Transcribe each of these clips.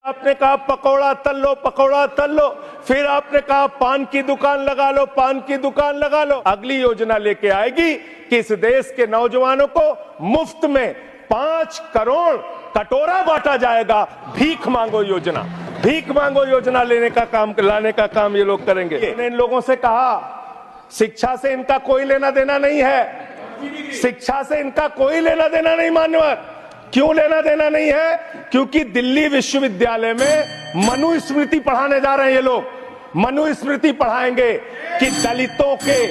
आपने कहा पकौड़ा तल लो, फिर आपने कहा पान की दुकान लगा लो, पान की दुकान लगा लो। अगली योजना लेके आएगी कि इस देश के नौजवानों को मुफ्त में 5 करोड़ कटोरा बांटा जाएगा। भीख मांगो योजना, भीख मांगो योजना लाने का काम ये लोग करेंगे। इन लोगों से कहा शिक्षा से इनका कोई लेना देना नहीं है, शिक्षा से इनका कोई लेना देना नहीं। मान्यवर, क्यों लेना देना नहीं है? क्योंकि दिल्ली विश्वविद्यालय में मनुस्मृति पढ़ाने जा रहे हैं ये लोग। मनुस्मृति पढ़ाएंगे कि दलितों के,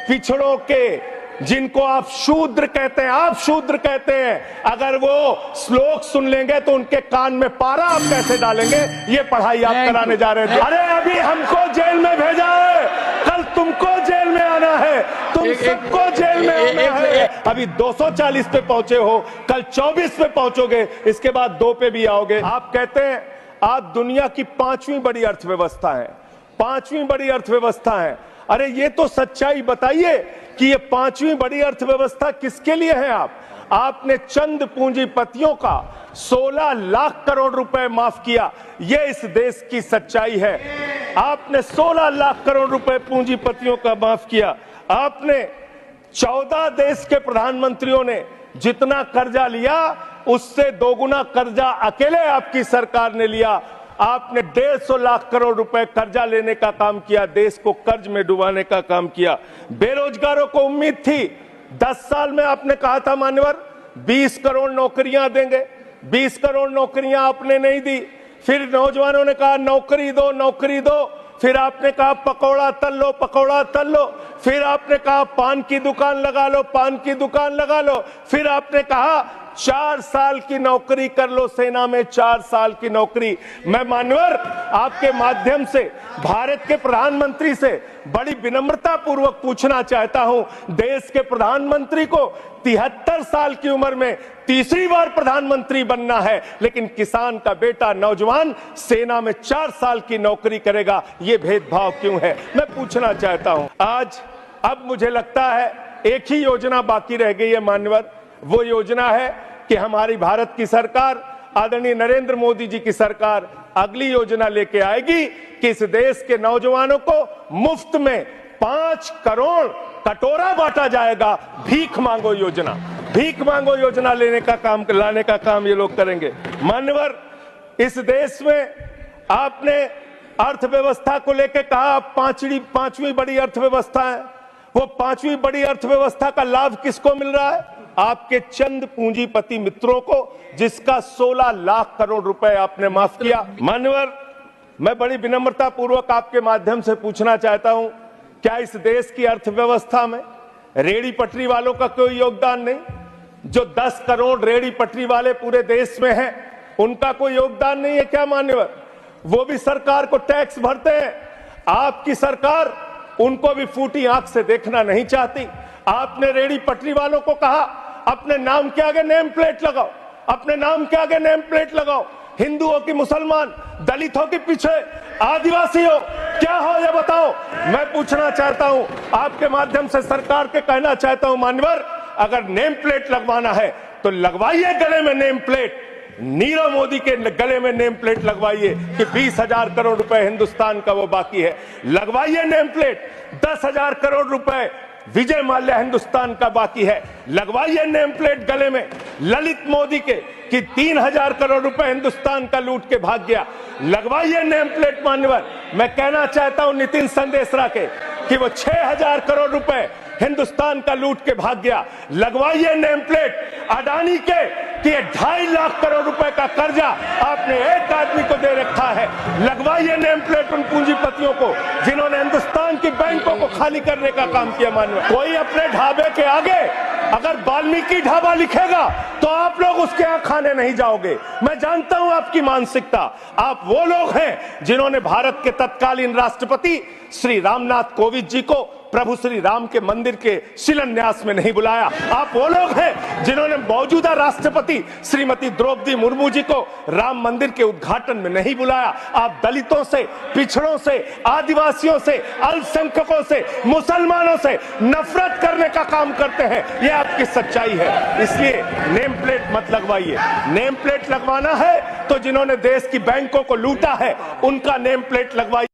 पिछड़ों के, जिनको आप शूद्र कहते हैं, आप शूद्र कहते हैं, अगर वो श्लोक सुन लेंगे तो उनके कान में पारा आप कैसे डालेंगे, ये पढ़ाई आप कराने जा रहे थे। अरे अभी हमको जेल में भेजा है, कल तुमको जेल में आना है, तुम सबको जेल में आना है। अभी 240 पे पहुंचे हो, कल 24 पे पहुंचोगे, इसके बाद 2 पे भी आओगे। आप कहते हैं आप दुनिया की 5वीं बड़ी अर्थव्यवस्था है, 5वीं बड़ी अर्थव्यवस्था है। अरे ये तो सच्चाई बताइए कि ये 5वीं बड़ी अर्थव्यवस्था किसके लिए है? आपने चंद पूंजीपतियों का 16 लाख करोड़ रुपए माफ किया, ये इस देश की सच्चाई है। आपने 16 लाख करोड़ रुपए पूंजीपतियों का माफ किया। आपने 14 देश के प्रधानमंत्रियों ने जितना कर्जा लिया उससे दोगुना कर्जा अकेले आपकी सरकार ने लिया। आपने 150 लाख करोड़ रुपए कर्जा लेने का काम किया, देश को कर्ज में डुबाने का काम किया। बेरोजगारों को उम्मीद थी, 10 साल में आपने कहा था मान्यवर 20 करोड़ नौकरियां देंगे, 20 करोड़ नौकरियां आपने नहीं दी। फिर नौजवानों ने कहा नौकरी दो, नौकरी दो। फिर आपने कहा पकौड़ा तल लो, पकौड़ा तल लो। फिर आपने कहा पान की दुकान लगा लो, पान की दुकान लगा लो। फिर आपने कहा 4 साल की नौकरी कर लो सेना में, 4 साल की नौकरी। मैं मान्यवर आपके माध्यम से भारत के प्रधानमंत्री से बड़ी विनम्रता पूर्वक पूछना चाहता हूं, देश के प्रधानमंत्री को 73 साल की उम्र में तीसरी बार प्रधानमंत्री बनना है, लेकिन किसान का बेटा नौजवान सेना में 4 साल की नौकरी करेगा, ये भेदभाव क्यों है? मैं पूछना चाहता हूं। आज अब मुझे लगता है एक ही योजना बाकी रह गई है मान्यवर, वो योजना है कि हमारी भारत की सरकार, आदरणीय नरेंद्र मोदी जी की सरकार अगली योजना लेके आएगी कि इस देश के नौजवानों को मुफ्त में 5 करोड़ कटोरा बांटा जाएगा। भीख मांगो योजना, भीख मांगो योजना लाने का काम ये लोग करेंगे। मान्यवर, इस देश में आपने अर्थव्यवस्था को लेकर कहा 5वीं बड़ी अर्थव्यवस्था है। वो 5वीं बड़ी अर्थव्यवस्था का लाभ किसको मिल रहा है? आपके चंद पूंजीपति मित्रों को, जिसका 16 लाख करोड़ रुपए आपने माफ किया। मान्यवर, मैं बड़ी विनम्रता पूर्वक आपके माध्यम से पूछना चाहता हूं, क्या इस देश की अर्थव्यवस्था में रेहड़ी पटरी वालों का कोई योगदान नहीं? जो 10 करोड़ रेहड़ी पटरी वाले पूरे देश में हैं, उनका कोई योगदान नहीं है क्या मान्यवर? वो भी सरकार को टैक्स भरते हैं। आपकी सरकार उनको भी फूटी आंख से देखना नहीं चाहती। आपने रेहड़ी पटरी वालों को कहा अपने नाम के आगे नेम प्लेट लगाओ, अपने नाम के आगे नेम प्लेट लगाओ। हिंदुओं की, मुसलमान, दलितों के पीछे आदिवासी हो, क्या हो ये बताओ? मैं पूछना चाहता हूं, आपके माध्यम से सरकार के कहना चाहता हूं मान्यवर, अगर नेम प्लेट लगवाना है तो लगवाइए गले में नेम प्लेट। नीरव मोदी के गले में नेम प्लेट लगवाइए कि 20,000 करोड़ रुपए हिंदुस्तान का वो बाकी है, लगवाइए नेम प्लेट। 10,000 करोड़ रुपए विजय माल्या हिंदुस्तान का बाकी है, लगवाइए नेम प्लेट गले में। ललित मोदी के कि 3,000 करोड़ रुपए हिंदुस्तान का लूट के भाग गया, लगवाइए नेम प्लेट मान्यवर। मैं कहना चाहता हूं नितिन संदेशरा के कि वो 6,000 करोड़ रुपए हिंदुस्तान का लूट के भाग गया, लगवाइए नेम प्लेट। अडानी के कि 2.5 लाख करोड़ रुपए का कर्जा आपने एक आदमी को दे रखा है, लगवाइए नेम प्लेट उन पूंजीपतियों को जिन्होंने हिंदुस्तान की बैंकों को खाली करने का काम किया। मानव कोई अपने ढाबे के आगे अगर वाल्मीकि ढाबा लिखेगा तो आप लोग उसके यहां खाने नहीं जाओगे। मैं जानता हूं आपकी मानसिकता। आप वो लोग हैं जिन्होंने भारत के तत्कालीन राष्ट्रपति श्री रामनाथ कोविंद जी को प्रभु श्री राम के मंदिर के शिलान्यास में नहीं बुलाया। आप वो लोग हैं जिन्होंने मौजूदा राष्ट्रपति श्रीमती द्रौपदी मुर्मू जी को राम मंदिर के उद्घाटन में नहीं बुलाया। आप दलितों से, पिछड़ों से, आदिवासियों से, अल्पसंख्यकों से, मुसलमानों से नफरत करने का काम करते हैं। ये आपकी सच्चाई है। इसलिए नेम प्लेट मत लगवाइए। नेम प्लेट लगवाना है तो जिन्होंने देश की बैंकों को लूटा है उनका नेम प्लेट लगवाइए।